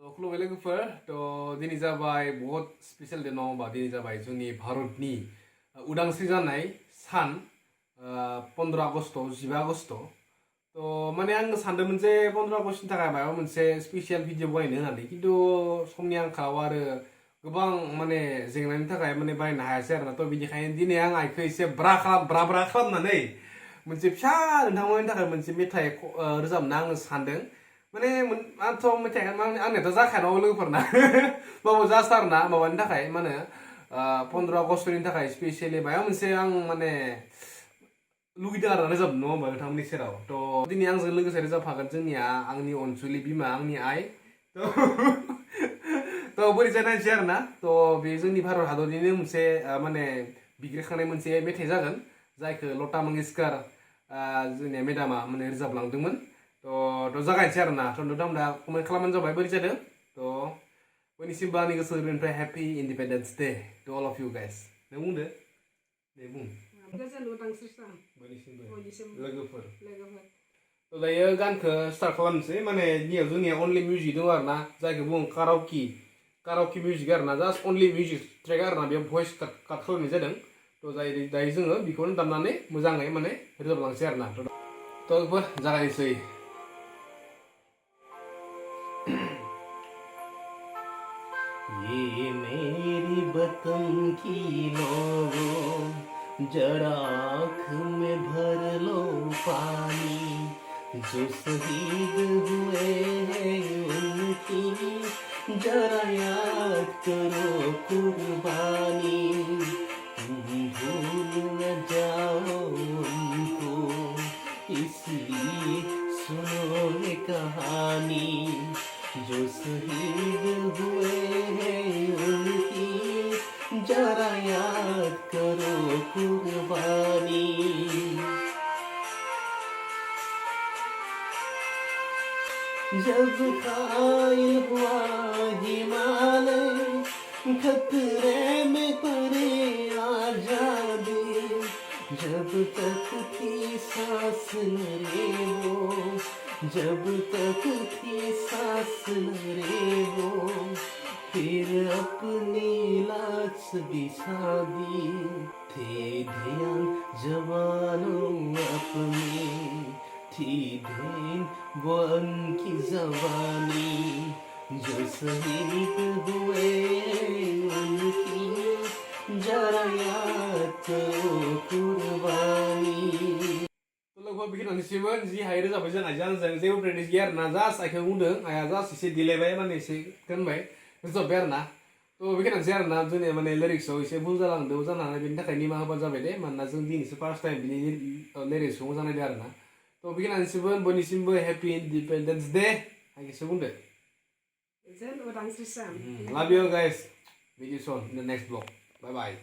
खुलुमबाय लोगोफोर दिनै जाबाय बहुत स्पेशल डे नङा होमबा दिनै जाबाय जोंनि भारतनि उदांस्रि जानाय सान 15 आगस्ट 15 आगस्ट माने आं सानदोंमोन जे 15 आगस्टनि थाखाय माबा मोनसे स्पेशल भिडिअ बानायनो होननानै खिन्थु समनि आंखालाव आरो गोबां माने जेंनानि थाखाय माने बानायनो हायासै आरोना बिनिखायनो दिनै आं आइखौ एसे ब्रा खालामनानै मोनसे फिसा नोंथांमोननि थाखाय मोनसे मेथाइ रोजाबनो आङो सानदों माने आंथ' मेथाइ आंनियाथ' जाखाया नङा लोगोफोरना माबा जास्ट आरोना माबानि थाखाय मा होनो 15 आगस्टनि थाखाय स्पेसियेलि माबा मोनसे आं माने लुगैदों आरो रोजाबनो नङा होमबा नोंथांमोननि सेराव दिनै आंजों लोगोसे रोजाबफागोन जोंनिया आंनि अनसुलि बिमा आंनि आइ बोरै जानायसै आरोना बे जोंनि भारत हादरनिनो मोनसे माने बिग्रायखांनाय मोनसे मेथाइ जागोन जायखौ लता मंगेशकर जोंनिया मेदामा माने रोजाबलांदोंमोन जागायनोसै आरोना नोंथांमोना कमेन्ट खालामबानो जाबाय बोरै जादों बयनिसिमबो आंनि गोसो गोरबोनिफ्राय happy independence day to all of you guys नों बुंदो दे बुं गोजोन उदांस्रि सान बयनिसिमबो लोगोफोर दायो गानखौ स्टार्ट खालामनोसै माने जोंनिया अनलि मिउजिक दं आरोना जायखौ बुङो कारावकि मिउजिक आरोना जास्ट अनलि मिउजिक ट्रेक आरोना बेयाव भइस काट खालामनाय जादों दायो जोङो बेखौनो दामनानै मोजाङै माने रोजाबलांसै आरोना बेफोर जागायनोसै ये मेरी वतन की लोगों जरा आँख में भर लो पानी जो शहीद हुए हैं उनकी जरा याद करो कुर्बानी भूल न जाओ उनको इसलिए सुनो ये कहानी जो शहीद हुए हैं उनकी जरा याद करो कुर्बानी जब कायल हुआ हिमालय खतरे में पड़े आजादी जब तक थी सांस लड़े वो जब तक थी सांस लड़े वो फिर अपनी लाश बिछा दी थे ध्यान जवानों अपनी थी देन वो उनकी जवानी जो शहीद हुए उनकी जरा याद करो कुर्बानी लोगोफोर बेखिनियानोसैमोन जि हायो रोजाबबाय जों आइजों आंजों जेबो प्रेक्टिस गैया आरोना जास्ट आइखौ बुंदों आइया जास्ट एसे दिलायबाय माने एसे दोनबाय रोजाबबाय आरोना बेखिनियानोसै आरोना जोंनिया माने लिरिक्सआव एसे भुल जालांदों जानानै बेनि थाखाय निमाहा होबानो जाबाय दे मानोना जों दिनैसो फार्स्ट टाइम बिनि लिरिक्सखौ मोजां नायदों आरोना बेखिनियानोसैमोन बयनिसिमबो हेपि इन्डिपेन्डेन्स डे आइखौसो बुंदो गोजोन उदांस्रि सान Love you guys. Meet you soon in the next vlog. Bye bye.